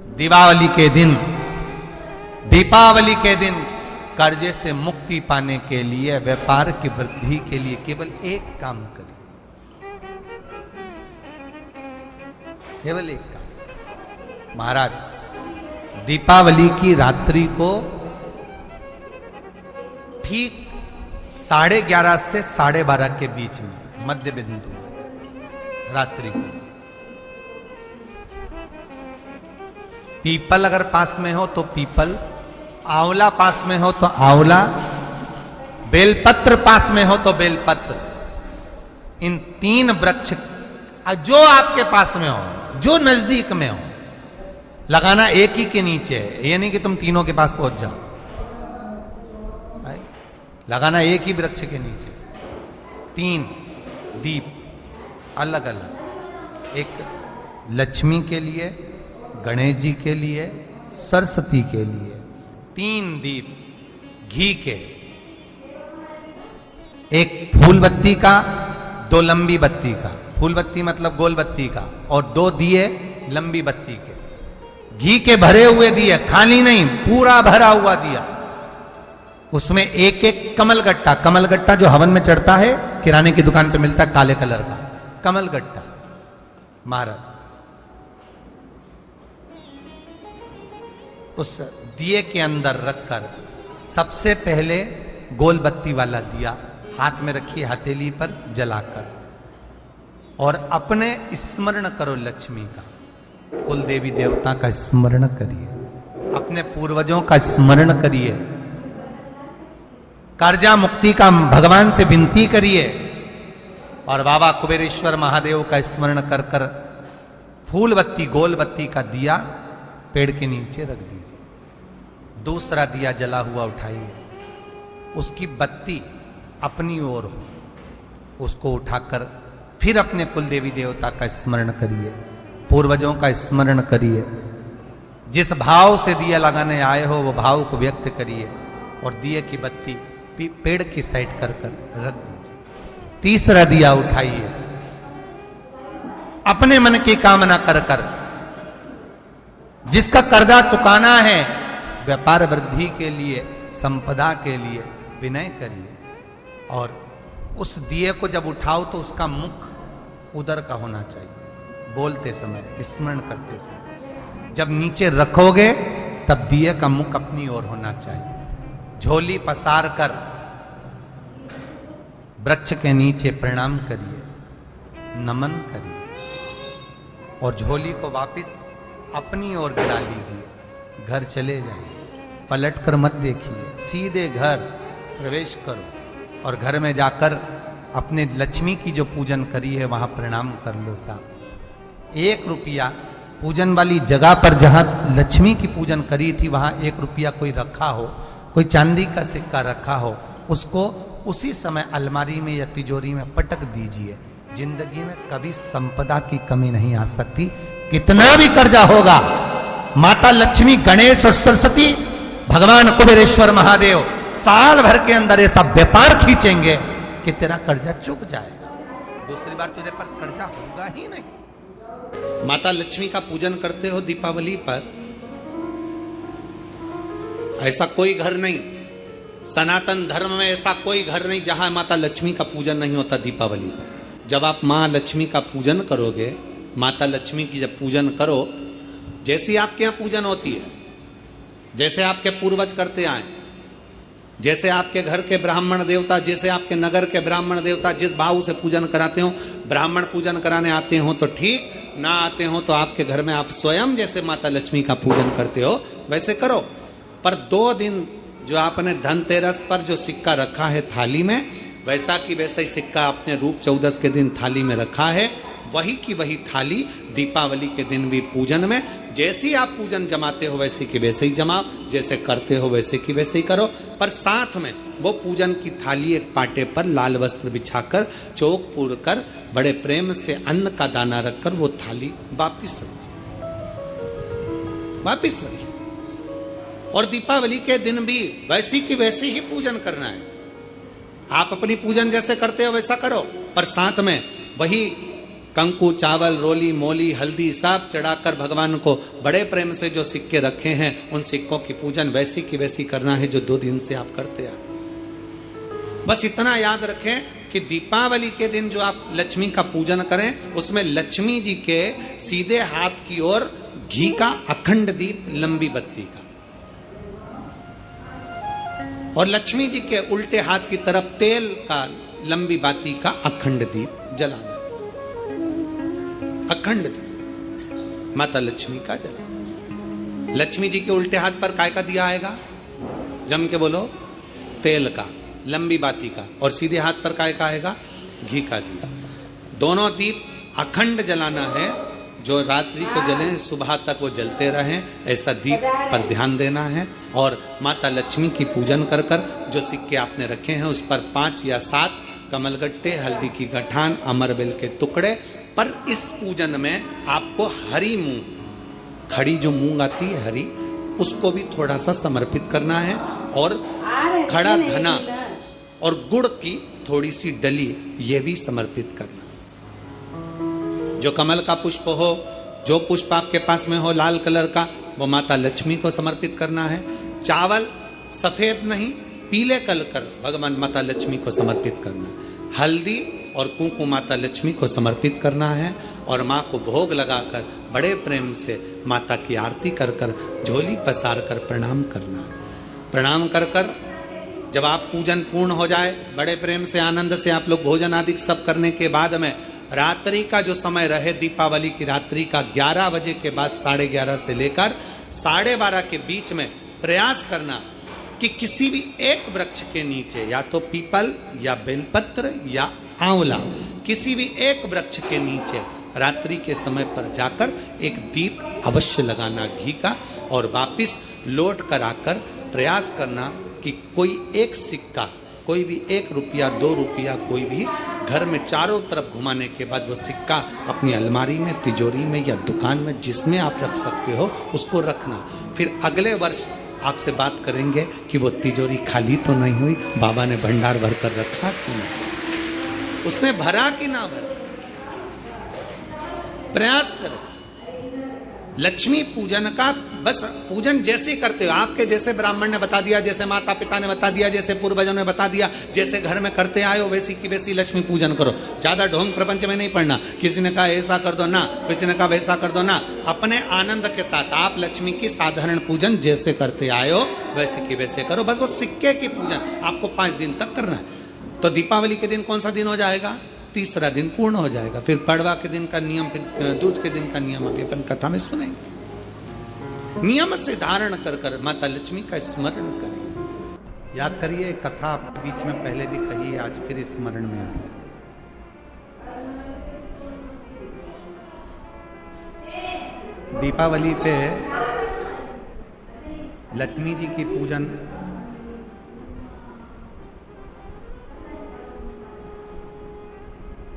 दीपावली के दिन कर्जे से मुक्ति पाने के लिए, व्यापार की वृद्धि के लिए केवल एक काम करिए, केवल एक काम। महाराज, दीपावली की रात्रि को ठीक 11:30 से 12:30 के बीच में, मध्य बिंदु रात्रि को, पीपल अगर पास में हो तो पीपल, आंवला पास में हो तो आंवला, बेलपत्र पास में हो तो बेलपत्र, इन 3 वृक्ष जो आपके पास में हो, जो नजदीक में हो, लगाना एक ही के नीचे है। ये नहीं कि तुम तीनों के पास पहुंच जाओ, लगाना एक ही वृक्ष के नीचे। 3 दीप अलग अलग, एक लक्ष्मी के लिए, गणेश जी के लिए, सरस्वती के लिए। 3 दीप घी के, एक फूल बत्ती का, 2 लंबी बत्ती का, फूल बत्ती मतलब गोल बत्ती का, और 2 दिए लंबी बत्ती के, घी के भरे हुए दिए, खाली नहीं, पूरा भरा हुआ दिया। उसमें एक एक कमलगट्टा, कमलगट्टा जो हवन में चढ़ता है, किराने की दुकान पे मिलता है काले कलर का कमलगट्टा। महाराज, उस दिए के अंदर रखकर सबसे पहले गोल बत्ती वाला दिया हाथ में रखिए, हथेली पर जलाकर, और अपने स्मरण करो लक्ष्मी का, कुल देवी देवता का स्मरण करिए, अपने पूर्वजों का स्मरण करिए, कर्जा मुक्ति का भगवान से विनती करिए, और बाबा कुबेरेश्वर महादेव का स्मरण कर कर फूल बत्ती, गोल बत्ती का दिया पेड़ के नीचे रख दीजिए। दूसरा दिया जला हुआ उठाइए, उसकी बत्ती अपनी ओर हो, उसको उठाकर फिर अपने कुल देवी देवता का स्मरण करिए, पूर्वजों का स्मरण करिए, जिस भाव से दिया लगाने आए हो वो भाव को व्यक्त करिए, और दिए की बत्ती पेड़ की साइड कर कर रख दीजिए। तीसरा दिया उठाइए, अपने मन की कामना कर कर, जिसका कर्जा चुकाना है, व्यापार वृद्धि के लिए, संपदा के लिए विनय करिए, और उस दिए को जब उठाओ तो उसका मुख उधर का होना चाहिए, बोलते समय, स्मरण करते समय। जब नीचे रखोगे तब दिए का मुख अपनी ओर होना चाहिए। झोली पसार कर वृक्ष के नीचे प्रणाम करिए, नमन करिए, और झोली को वापस अपनी ओर गिरा लीजिए, घर चले जाइए, पलट कर मत देखिए, सीधे घर प्रवेश करो, और घर में जाकर अपने लक्ष्मी की जो पूजन करी है वहां प्रणाम कर लो साहब। 1 रुपया पूजन वाली जगह पर जहां लक्ष्मी की पूजन करी थी वहां 1 रुपया कोई रखा हो, कोई चांदी का सिक्का रखा हो, उसको उसी समय अलमारी में या तिजोरी में पटक दीजिए। जिंदगी में कभी संपदा की कमी नहीं आ सकती। कितना भी कर्जा होगा, माता लक्ष्मी, गणेश और सरस्वती, भगवान कुबेरेश्वर महादेव साल भर के अंदर ऐसा व्यापार खींचेंगे कि तेरा कर्जा चुक जाएगा, दूसरी बार तुझे पर कर्जा होगा ही नहीं। माता लक्ष्मी का पूजन करते हो दीपावली पर, ऐसा कोई घर नहीं, सनातन धर्म में ऐसा कोई घर नहीं जहां माता लक्ष्मी का पूजन नहीं होता दीपावली पर। जब आप मां लक्ष्मी का पूजन करोगे, माता लक्ष्मी की जब पूजन करो, जैसी आपके यहां पूजन होती है, जैसे आपके पूर्वज करते आए, जैसे आपके घर के ब्राह्मण देवता, जैसे आपके नगर के ब्राह्मण देवता जिस भाव से पूजन कराते हो, ब्राह्मण पूजन कराने आते हो तो ठीक, ना आते हो तो आपके घर में आप स्वयं जैसे माता लक्ष्मी का पूजन करते हो वैसे करो। पर 2 दिन जो आपने धनतेरस पर जो सिक्का रखा है थाली में, वैसा की वैसा ही सिक्का आपने रूप 14 के दिन थाली में रखा है, वही की वही थाली दीपावली के दिन भी पूजन में, जैसी आप पूजन जमाते हो वैसे की वैसे ही जमाओ, जैसे करते हो वैसे की वैसे ही करो। पर साथ में वो पूजन की थाली एक पाटे पर लाल वस्त्र बिछाकर, चौक पूर कर, बड़े प्रेम से अन्न का दाना रखकर वो थाली वापिस रखिए। और दीपावली के दिन भी वैसी की वैसे ही पूजन करना है। आप अपनी पूजन जैसे करते हो वैसा करो, पर साथ में वही कंकु, चावल, रोली, मोली, हल्दी सब चढ़ाकर भगवान को बड़े प्रेम से जो सिक्के रखे हैं उन सिक्कों की पूजन वैसी की वैसी करना है जो 2 दिन से आप करते आ। बस इतना याद रखें कि दीपावली के दिन जो आप लक्ष्मी का पूजन करें उसमें लक्ष्मी जी के सीधे हाथ की ओर घी का अखंड दीप, लंबी बत्ती का, और लक्ष्मी जी के उल्टे हाथ की तरफ तेल का, लंबी बाती का अखंड दीप जलाना। अखंड दीप माता लक्ष्मी का जला। लक्ष्मी जी के उल्टे हाथ पर काय का दिया आएगा? जम के बोलो, तेल का, लंबी बाती का, और सीधे हाथ पर काय का आएगा? घी का दिया। दोनों दीप अखंड जलाना है, जो रात्रि को जले सुबह तक वो जलते रहें, ऐसा दीप पर ध्यान देना है। और माता लक्ष्मी की पूजन कर कर जो सिक्के आपने रखे हैं उस पर 5 या 7 कमलगट्टे, हल्दी की गठान, अमरबेल के टुकड़े। पर इस पूजन में आपको हरी मूंग, खड़ी जो मूंग आती है हरी, उसको भी थोड़ा सा समर्पित करना है, और खड़ा धना और गुड़ की थोड़ी सी डली ये भी समर्पित करना। जो कमल का पुष्प हो, जो पुष्प आपके पास में हो लाल कलर का, वो माता लक्ष्मी को समर्पित करना है। चावल सफेद नहीं, पीले कलर कर भगवान माता लक्ष्मी को समर्पित करना है। हल्दी और कुंकु माता लक्ष्मी को समर्पित करना है, और माँ को भोग लगाकर बड़े प्रेम से माता की आरती कर कर, झोली पसार कर प्रणाम करना है। प्रणाम कर कर जब आप पूजन पूर्ण हो जाए, बड़े प्रेम से आनंद से आप लोग भोजन आदि सब करने के बाद में रात्रि का जो समय रहे, दीपावली की रात्रि का 11 बजे के बाद 11:30 से लेकर 12:30 के बीच में प्रयास करना कि किसी भी एक वृक्ष के नीचे, या तो पीपल या बेलपत्र या आंवला, किसी भी एक वृक्ष के नीचे रात्रि के समय पर जाकर एक दीप अवश्य लगाना घी का, और वापिस लौट कर आकर प्रयास करना कि कोई एक सिक्का, कोई भी 1 रुपया 2 रुपया, कोई भी घर में चारों तरफ घुमाने के बाद वो सिक्का अपनी अलमारी में, तिजोरी में या दुकान में जिसमें आप रख सकते हो उसको रखना। फिर अगले वर्ष आपसे बात करेंगे कि वो तिजोरी खाली तो नहीं हुई, बाबा ने भंडार भर कर रखा कि नहीं, उसने भरा कि ना भरा। प्रयास करें। लक्ष्मी पूजन का बस पूजन जैसे करते हो, आपके जैसे ब्राह्मण ने बता दिया, जैसे माता पिता ने बता दिया, जैसे पूर्वजों ने बता दिया, जैसे घर में करते आए हो वैसी की वैसी लक्ष्मी पूजन करो। ज्यादा ढोंग प्रपंच में नहीं पड़ना, किसी ने कहा ऐसा कर दो ना, किसी ने कहा वैसा कर दो ना। अपने आनंद के साथ आप लक्ष्मी की साधारण पूजन जैसे करते आए हो वैसे की वैसे करो। बस वो सिक्के की पूजन आपको 5 दिन तक करना है। तो दीपावली के दिन कौन सा दिन हो जाएगा? 3रा दिन पूर्ण हो जाएगा। फिर पड़वा के दिन का नियम, फिर दूज के दिन का नियम अभी अपन कथा में सुनेंगे। नियम से धारण कर कर माता लक्ष्मी का स्मरण करिए। याद करिए, कथा बीच में पहले भी कही, आज फिर स्मरण में आ रही है। दीपावली पे लक्ष्मी जी की पूजन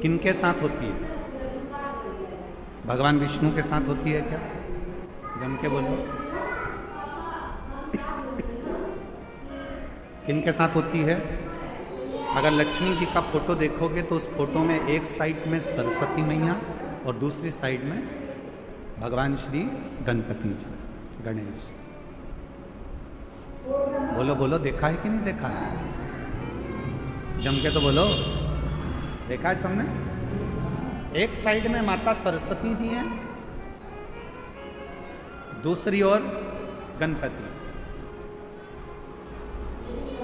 किनके साथ होती है? भगवान विष्णु के साथ होती है क्या? जम के बोलो। किनके साथ होती है? अगर लक्ष्मी जी का फोटो देखोगे तो उस फोटो में एक साइड में सरस्वती मैया और दूसरी साइड में भगवान श्री गणपति जी, गणेश। बोलो बोलो, देखा है कि नहीं देखा है? जम के तो बोलो, देखा है सबने? एक साइड में माता सरस्वती जी हैं, दूसरी ओर गणपति।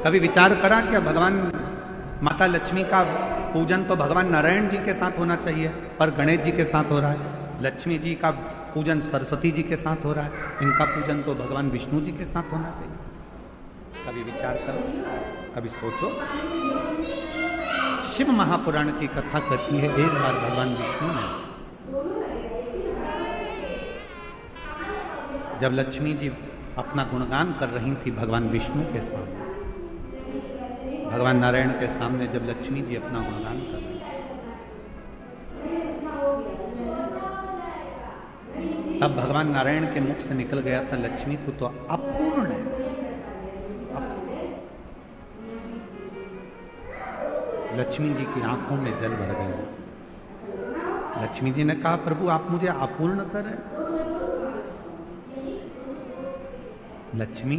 कभी विचार करा क्या भगवान माता लक्ष्मी का पूजन तो भगवान नारायण जी के साथ होना चाहिए, पर गणेश जी के साथ हो रहा है। लक्ष्मी जी का पूजन सरस्वती जी के साथ हो रहा है, इनका पूजन तो भगवान विष्णु जी के साथ होना चाहिए। कभी विचार करो, कभी सोचो। शिव महापुराण की कथा कहती है, एक बार भगवान विष्णु ने जब लक्ष्मी जी अपना गुणगान कर रही थी भगवान विष्णु के सामने, भगवान नारायण के सामने जब लक्ष्मी जी अपना गुणगान कर रही थी, तब भगवान नारायण के मुख से निकल गया था, लक्ष्मी को तो अपूर्ण है। लक्ष्मी जी की आंखों में जल भर गया। लक्ष्मी जी ने कहा प्रभु आप मुझे अपूर्ण कर रहे हैं। लक्ष्मी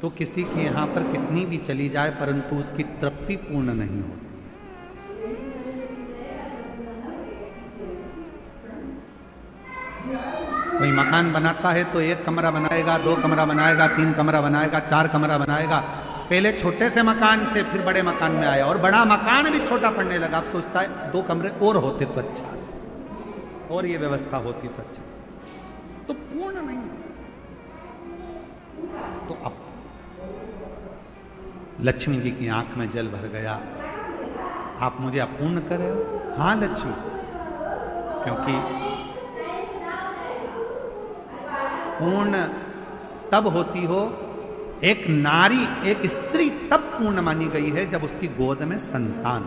तो किसी के यहां पर कितनी भी चली जाए परंतु उसकी तृप्ति पूर्ण नहीं होती। कोई मकान बनाता है तो 1 कमरा बनाएगा, 2 कमरा बनाएगा, 3 कमरा बनाएगा, 4 कमरा बनाएगा। पहले छोटे से मकान से फिर बड़े मकान में आया और बड़ा मकान भी छोटा पड़ने लगा। अब सोचता है 2 कमरे और होते तो अच्छा, और ये व्यवस्था होती तो अच्छा। तो पूर्ण नहीं। तो अब लक्ष्मी जी की आंख में जल भर गया। आप मुझे अपूर्ण कर रहे हो? हाँ लक्ष्मी, क्योंकि पूर्ण तब होती हो, एक नारी, एक स्त्री तब पूर्ण मानी गई है जब उसकी गोद में संतान,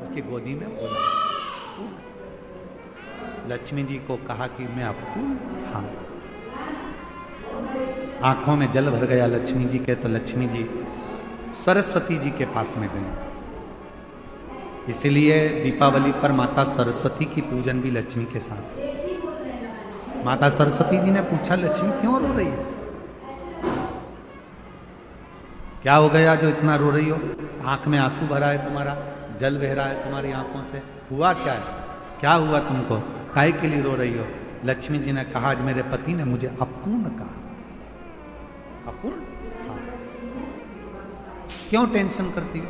उसकी गोदी में बोला। लक्ष्मी जी को कहा कि मैं अपूर्ण। हाँ, आंखों में जल भर गया लक्ष्मी जी के। तो लक्ष्मी जी सरस्वती जी के पास में गए। इसलिए दीपावली पर माता सरस्वती की पूजन भी लक्ष्मी के साथ। माता सरस्वती जी ने पूछा लक्ष्मी क्यों रो रही है? क्या हो गया जो इतना रो रही हो? आंख में आंसू भरा है तुम्हारा, जल बह रहा है तुम्हारी आंखों से, हुआ क्या है? क्या हुआ तुमको? काहे के लिए रो रही हो? लक्ष्मी जी ने कहा आज मेरे पति ने मुझे अपूर्ण कहा। अपूर्ण? हाँ। क्यों टेंशन करती हो?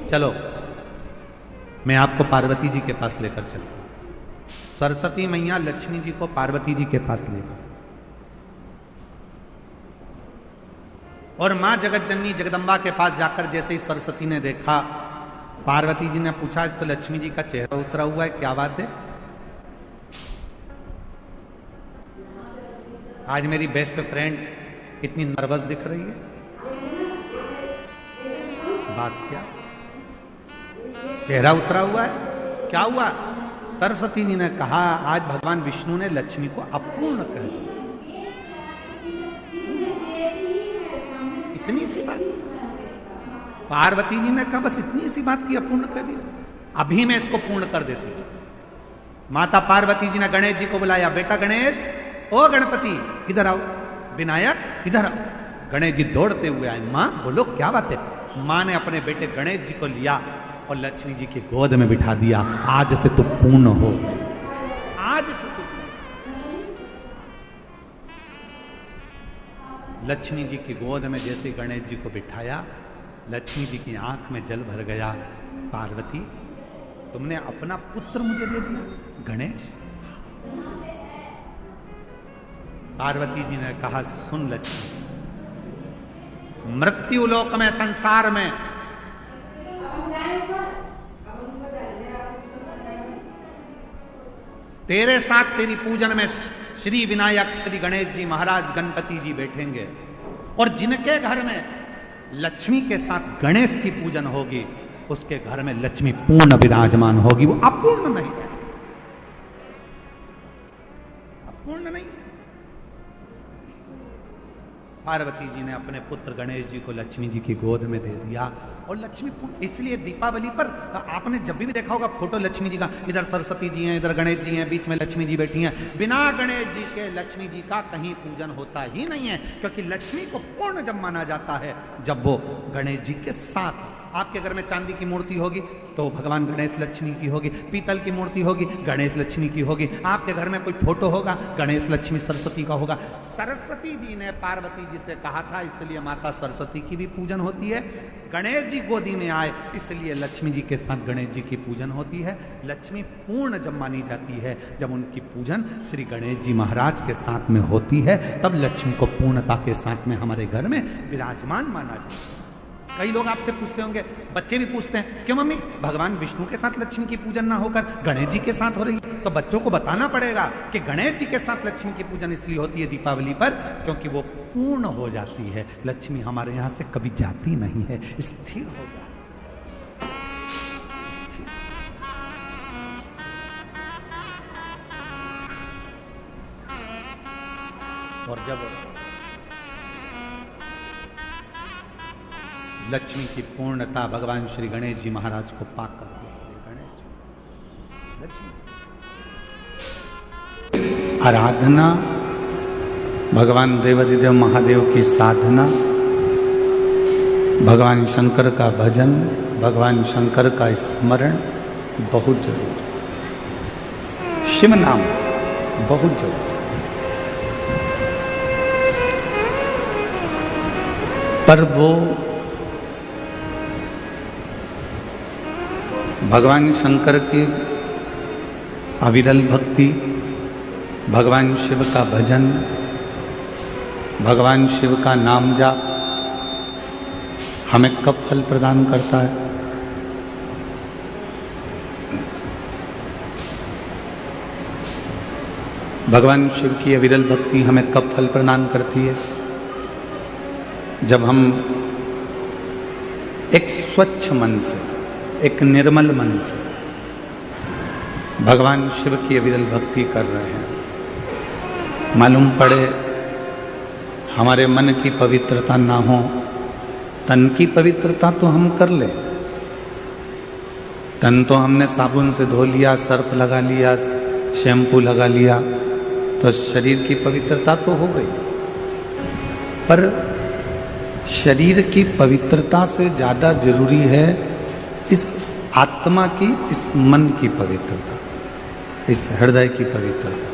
चलो मैं आपको पार्वती जी के पास लेकर चलता हूं। सरस्वती मैया लक्ष्मी जी को पार्वती जी के पास ले गई और मां जगत जननी जगदम्बा के पास जाकर जैसे ही सरस्वती ने देखा, पार्वती जी ने पूछा तो लक्ष्मी जी का चेहरा उतरा हुआ है, क्या बात है? आज मेरी बेस्ट फ्रेंड इतनी नर्वस दिख रही है, बात क्या? चेहरा उतरा हुआ है, क्या हुआ? सरस्वती जी ने कहा आज भगवान विष्णु ने लक्ष्मी को अपूर्ण कह दिया। इतनी सी बात। पार्वती जी ने कहा बस इतनी सी बात की अपूर्ण कह दिया, अभी मैं इसको पूर्ण कर देती हूं। माता पार्वती जी ने गणेश जी को बुलाया, बेटा गणेश, ओ गणपति इधर आओ, विनायक इधर आओ। गणेश जी दौड़ते हुए आए। मां बोलो क्या बात है? मां ने अपने बेटे गणेश जी को लिया और लक्ष्मी जी की गोद में बिठा दिया। आज से तू पूर्ण हो, आज से तू। लक्ष्मी जी की गोद में जैसे गणेश जी को बिठाया, लक्ष्मी जी की आंख में जल भर गया। पार्वती तुमने अपना पुत्र मुझे दे दिया गणेश। पार्वती जी ने कहा सुन लक्ष्मी, मृत्यु लोक में, संसार में तेरे साथ तेरी पूजन में श्री विनायक, श्री गणेश जी महाराज, गणपति जी बैठेंगे और जिनके घर में लक्ष्मी के साथ गणेश की पूजन होगी उसके घर में लक्ष्मी पूर्ण विराजमान होगी। वो अपूर्ण नहीं है, अपूर्ण नहीं है। पार्वती जी ने अपने पुत्र गणेश जी को लक्ष्मी जी की गोद में दे दिया और लक्ष्मी, इसलिए दीपावली पर आपने जब भी देखा होगा फोटो लक्ष्मी जी का, इधर सरस्वती जी हैं, इधर गणेश जी हैं, बीच में लक्ष्मी जी बैठी हैं। बिना गणेश जी के लक्ष्मी जी का कहीं पूजन होता ही नहीं है, क्योंकि लक्ष्मी को पूर्ण जब माना जाता है जब वो गणेश जी के साथ। आपके घर में चांदी की मूर्ति होगी तो भगवान गणेश लक्ष्मी की होगी, पीतल की मूर्ति होगी गणेश लक्ष्मी की होगी, आपके घर में कोई फोटो होगा गणेश लक्ष्मी सरस्वती का होगा। सरस्वती जी ने पार्वती जी से कहा था, इसलिए माता सरस्वती की भी पूजन होती है। गणेश जी गोदी में आए इसलिए लक्ष्मी जी के साथ गणेश जी की पूजन होती है। लक्ष्मी पूर्ण जब मानी जाती है जब उनकी पूजन श्री गणेश जी महाराज के साथ में होती है, तब लक्ष्मी को पूर्णता के साथ में हमारे घर में विराजमान माना जाता है। कई लोग आपसे पूछते होंगे, बच्चे भी पूछते हैं, क्यों मम्मी भगवान विष्णु के साथ लक्ष्मी की पूजन ना होकर गणेश जी के साथ हो रही है? तो बच्चों को बताना पड़ेगा कि गणेश जी के साथ लक्ष्मी की पूजन इसलिए होती है दीपावली पर क्योंकि वो पूर्ण हो जाती है। लक्ष्मी हमारे यहां से कभी जाती नहीं है, स्थिर हो जाती है। और जब लक्ष्मी की पूर्णता भगवान श्री गणेश जी महाराज को पाकर गणेश लक्ष्मी आराधना, भगवान देवाधिदेव महादेव की साधना, भगवान शंकर का भजन, भगवान शंकर का स्मरण बहुत जरूरी। शिव नाम बहुत जरूरी। पर वो भगवान शंकर की अविरल भक्ति, भगवान शिव का भजन, भगवान शिव का नाम जाप हमें कब फल प्रदान करता है? भगवान शिव की अविरल भक्ति हमें कब फल प्रदान करती है? जब हम एक स्वच्छ मन से, एक निर्मल मन से भगवान शिव की अविरल भक्ति कर रहे हैं। मालूम पड़े हमारे मन की पवित्रता ना हो, तन की पवित्रता तो हम कर ले। तन तो हमने साबुन से धो लिया, सर्फ लगा लिया, शैम्पू लगा लिया, तो शरीर की पवित्रता तो हो गई। पर शरीर की पवित्रता से ज्यादा जरूरी है इस आत्मा की, इस मन की पवित्रता, इस हृदय की पवित्रता।